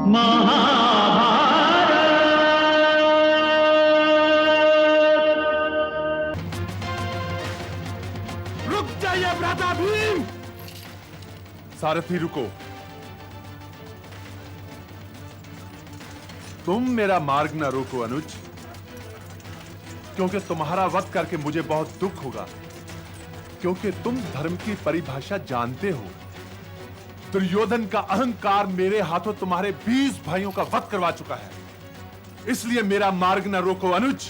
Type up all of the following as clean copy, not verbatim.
रुक जाइए भ्राता भीम। सारथी रुको। तुम मेरा मार्ग ना रोको अनुज, क्योंकि तुम्हारा वध करके मुझे बहुत दुख होगा, क्योंकि तुम धर्म की परिभाषा जानते हो। दुर्योधन का अहंकार मेरे हाथों तुम्हारे 20 भाइयों का वध करवा चुका है। इसलिए मेरा मार्ग ना रोको अनुज,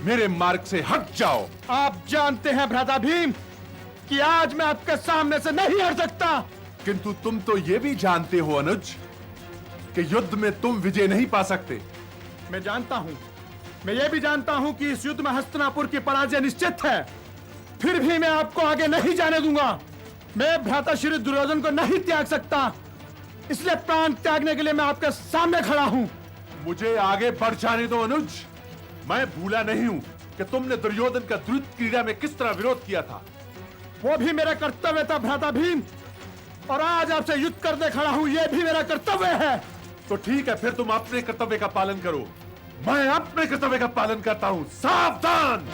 मेरे मार्ग से हट जाओ। आप जानते हैं भ्राता भीम कि आज मैं आपके सामने से नहीं हट सकता। किंतु तुम तो यह भी जानते हो अनुज कि युद्ध में तुम विजय नहीं पा सकते। मैं जानता हूं, मैं ये भी जानता हूं कि इस युद्ध में हस्तिनापुर की पराजय निश्चित है। फिर भी मैं आपको आगे नहीं जाने दूंगा। मैं भ्राता श्री दुर्योधन को नहीं त्याग सकता, इसलिए प्राण त्यागने के लिए मैं आपके सामने खड़ा हूं। मुझे आगे बढ़ जाने दो अनुज। मैं भूला नहीं हूं कि तुमने दुर्योधन का द्रुत क्रीड़ा में किस तरह विरोध किया था। वो भी मेरा कर्तव्य था भ्राता भीम, और आज आपसे युद्ध करने खड़ा हूं, यह भी मेरा कर्तव्य है। तो ठीक है, फिर तुम अपने कर्तव्य का पालन करो, मैं अपने कर्तव्य का पालन करता हूं। सावधान।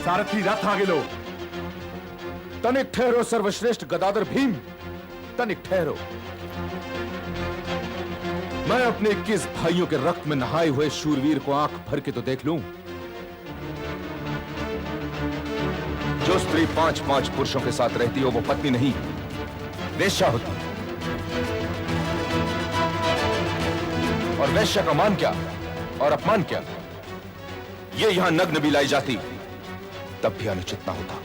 सारथी रथ आगे लो। तनिक ठहरो सर्वश्रेष्ठ गदाधर भीम, तनिक ठहरो। मैं अपने 21 भाइयों के रक्त में नहाए हुए शूरवीर को आंख भर के तो देख लूं। जो स्त्री 5-5 पुरुषों के साथ रहती हो वो पत्नी नहीं, वेश्या होती। और वेश्या का मान क्या और अपमान क्या, ये यहां नग्न भी लाई जाती तब भी अनुचित ना होता।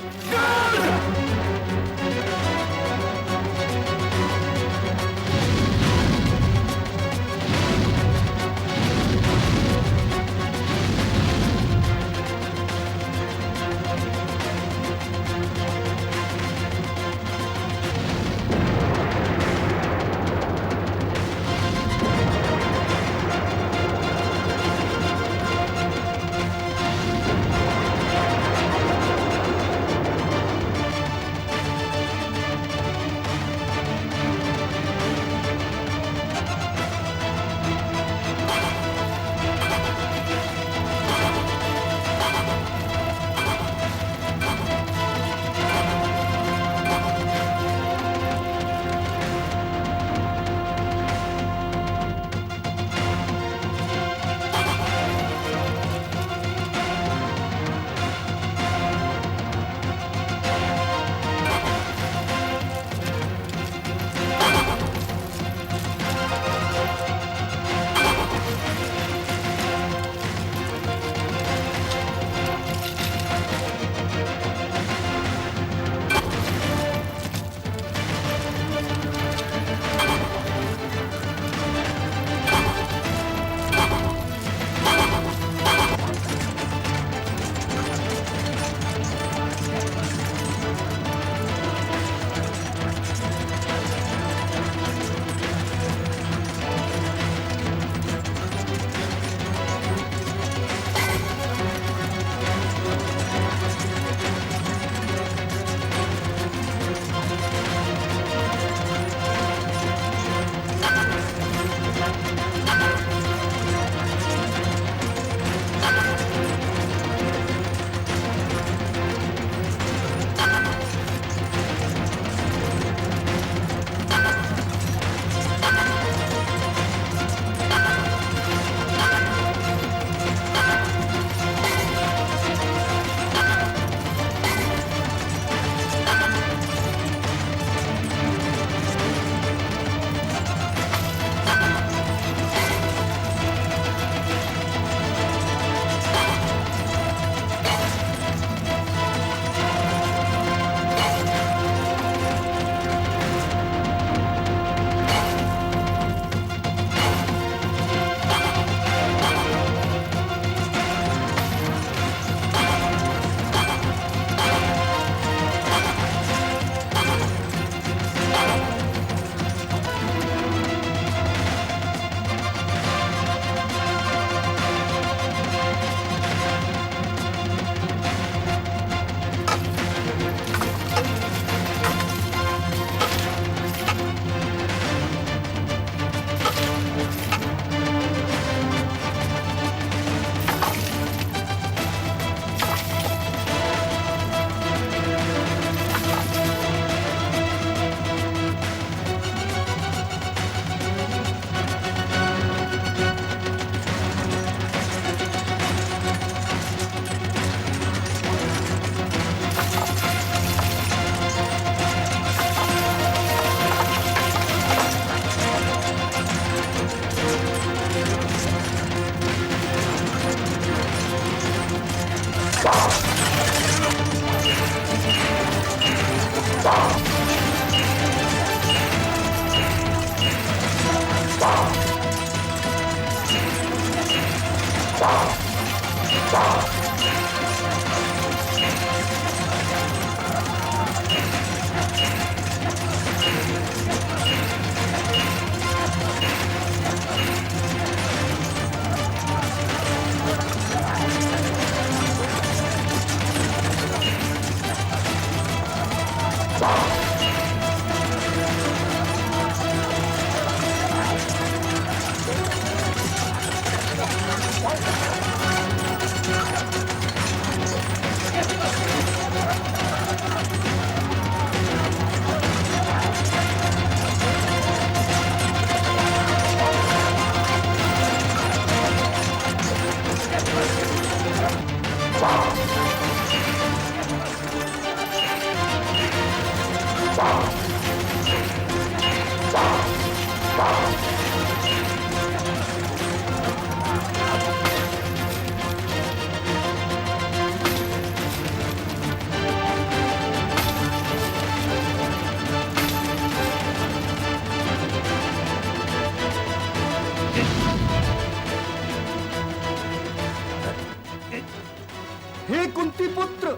हे कुंती पुत्र,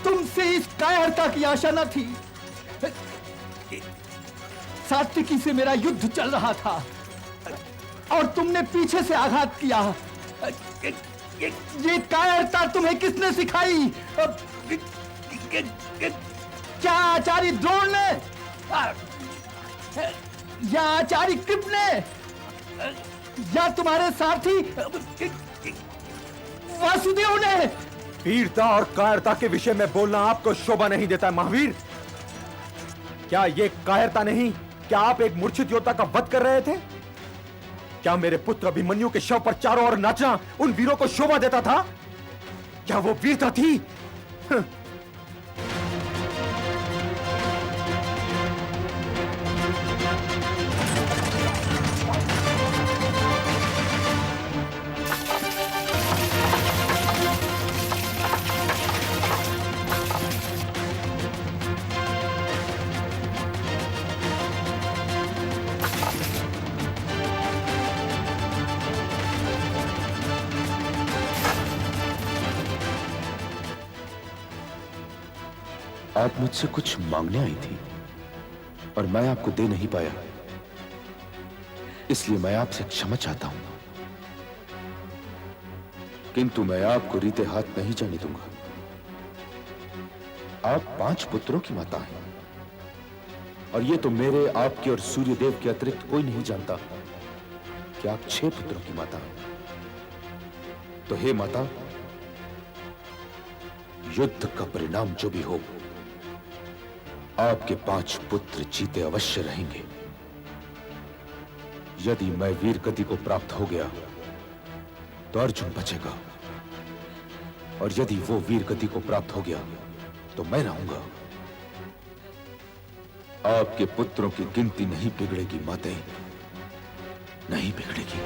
तुमसे इस कायरता की आशा न थी। सात्विकी से मेरा युद्ध चल रहा था और तुमने पीछे से आघात किया। ये कायरता तुम्हें किसने सिखाई? क्या आचार्य द्रोण ने या आचार्य कृप ने या तुम्हारे सारथी वासुदेव ने? वीरता और कायरता के विषय में बोलना आपको शोभा नहीं देता है महावीर। क्या ये कायरता नहीं? क्या आप एक मूर्छित योद्धा का वध कर रहे थे? क्या मेरे पुत्र अभिमन्यु के शव पर चारों ओर नाचना उन वीरों को शोभा देता था? क्या वो वीरता थी? आप मुझसे कुछ मांगने आई थी और मैं आपको दे नहीं पाया, इसलिए मैं आपसे क्षमा चाहता हूं, किंतु मैं आपको रीते हाथ नहीं जाने दूंगा। आप 5 पुत्रों की माता हैं और ये तो मेरे, आपके और सूर्यदेव के अतिरिक्त कोई नहीं जानता कि आप 6 पुत्रों की माता हैं। तो हे माता, युद्ध का परिणाम जो भी हो, आपके 5 पुत्र जीते अवश्य रहेंगे। यदि मैं वीर गति को प्राप्त हो गया तो अर्जुन बचेगा, और यदि वो वीर गति को प्राप्त हो गया तो मैं रहूंगा। आपके पुत्रों की गिनती नहीं बिगड़ेगी माते, नहीं बिगड़ेगी।